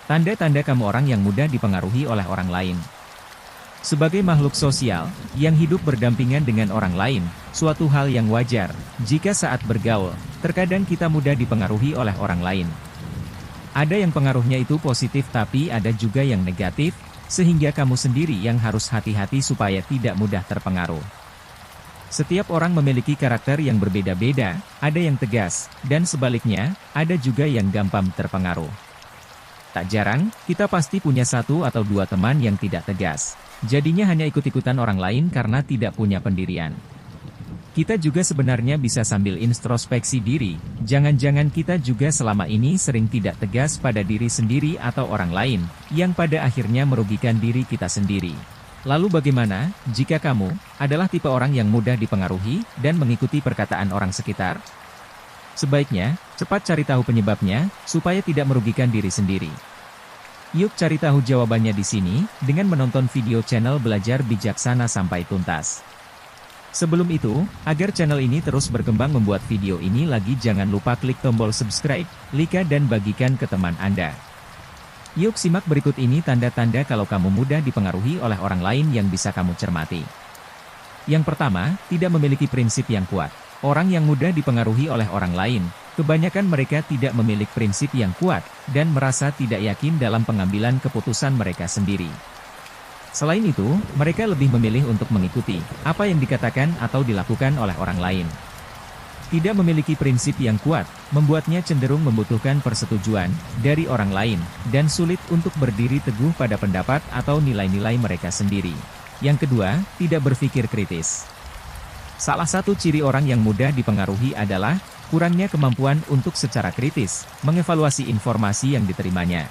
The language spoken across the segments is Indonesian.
Tanda-tanda kamu orang yang mudah dipengaruhi oleh orang lain. Sebagai makhluk sosial, yang hidup berdampingan dengan orang lain, suatu hal yang wajar, jika saat bergaul, terkadang kita mudah dipengaruhi oleh orang lain. Ada yang pengaruhnya itu positif tapi ada juga yang negatif, sehingga kamu sendiri yang harus hati-hati supaya tidak mudah terpengaruh. Setiap orang memiliki karakter yang berbeda-beda, ada yang tegas, dan sebaliknya, ada juga yang gampang terpengaruh. Tak jarang, kita pasti punya satu atau dua teman yang tidak tegas. Jadinya hanya ikut-ikutan orang lain karena tidak punya pendirian. Kita juga sebenarnya bisa sambil introspeksi diri, jangan-jangan kita juga selama ini sering tidak tegas pada diri sendiri atau orang lain, yang pada akhirnya merugikan diri kita sendiri. Lalu bagaimana, jika kamu adalah tipe orang yang mudah dipengaruhi dan mengikuti perkataan orang sekitar? Sebaiknya, cepat cari tahu penyebabnya, supaya tidak merugikan diri sendiri. Yuk cari tahu jawabannya di sini, dengan menonton video channel Belajar Bijaksana sampai tuntas. Sebelum itu, agar channel ini terus berkembang membuat video ini lagi, jangan lupa klik tombol subscribe, like dan bagikan ke teman Anda. Yuk simak berikut ini tanda-tanda kalau kamu mudah dipengaruhi oleh orang lain yang bisa kamu cermati. Yang pertama, tidak memiliki prinsip yang kuat. Orang yang mudah dipengaruhi oleh orang lain, kebanyakan mereka tidak memiliki prinsip yang kuat, dan merasa tidak yakin dalam pengambilan keputusan mereka sendiri. Selain itu, mereka lebih memilih untuk mengikuti apa yang dikatakan atau dilakukan oleh orang lain. Tidak memiliki prinsip yang kuat, membuatnya cenderung membutuhkan persetujuan dari orang lain, dan sulit untuk berdiri teguh pada pendapat atau nilai-nilai mereka sendiri. Yang kedua, tidak berpikir kritis. Salah satu ciri orang yang mudah dipengaruhi adalah kurangnya kemampuan untuk secara kritis mengevaluasi informasi yang diterimanya.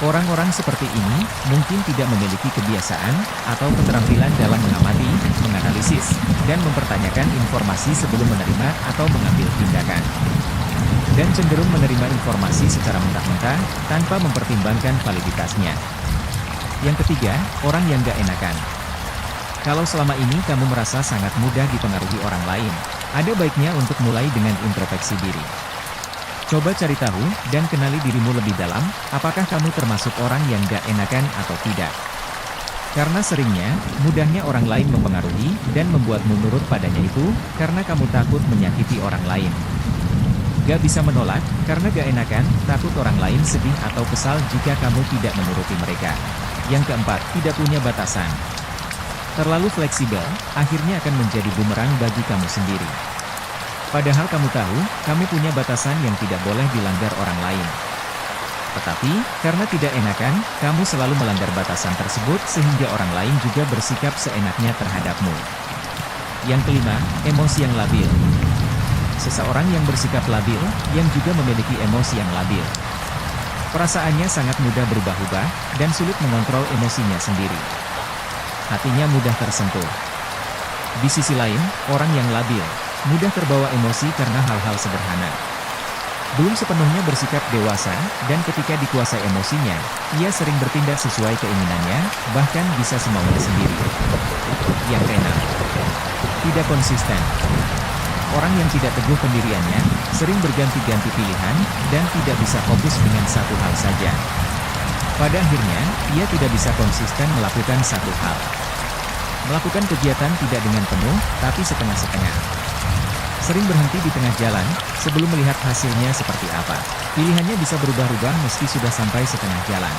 Orang-orang seperti ini mungkin tidak memiliki kebiasaan atau keterampilan dalam mengamati, menganalisis, dan mempertanyakan informasi sebelum menerima atau mengambil tindakan. Dan cenderung menerima informasi secara mentah-mentah tanpa mempertimbangkan validitasnya. Yang ketiga, orang yang gak enakan. Kalau selama ini kamu merasa sangat mudah dipengaruhi orang lain, ada baiknya untuk mulai dengan introspeksi diri. Coba cari tahu, dan kenali dirimu lebih dalam, apakah kamu termasuk orang yang gak enakan atau tidak. Karena seringnya, mudahnya orang lain mempengaruhi, dan membuatmu nurut padanya itu, karena kamu takut menyakiti orang lain. Gak bisa menolak, karena gak enakan, takut orang lain sedih atau kesal jika kamu tidak menuruti mereka. Yang keempat, tidak punya batasan. Terlalu fleksibel, akhirnya akan menjadi bumerang bagi kamu sendiri. Padahal kamu tahu, kamu punya batasan yang tidak boleh dilanggar orang lain. Tetapi, karena tidak enakan, kamu selalu melanggar batasan tersebut sehingga orang lain juga bersikap seenaknya terhadapmu. Yang kelima, emosi yang labil. Seseorang yang bersikap labil, yang juga memiliki emosi yang labil. Perasaannya sangat mudah berubah-ubah, dan sulit mengontrol emosinya sendiri. Hatinya mudah tersentuh. Di sisi lain, orang yang labil, mudah terbawa emosi karena hal-hal sederhana. Belum sepenuhnya bersikap dewasa, dan ketika dikuasai emosinya, ia sering bertindak sesuai keinginannya, bahkan bisa semaunya sendiri. Yang keenam, tidak konsisten. Orang yang tidak teguh pendiriannya, sering berganti-ganti pilihan, dan tidak bisa fokus dengan satu hal saja. Pada akhirnya, ia tidak bisa konsisten melakukan satu hal. Melakukan kegiatan tidak dengan penuh, tapi setengah-setengah. Sering berhenti di tengah jalan, sebelum melihat hasilnya seperti apa. Pilihannya bisa berubah-ubah meski sudah sampai setengah jalan.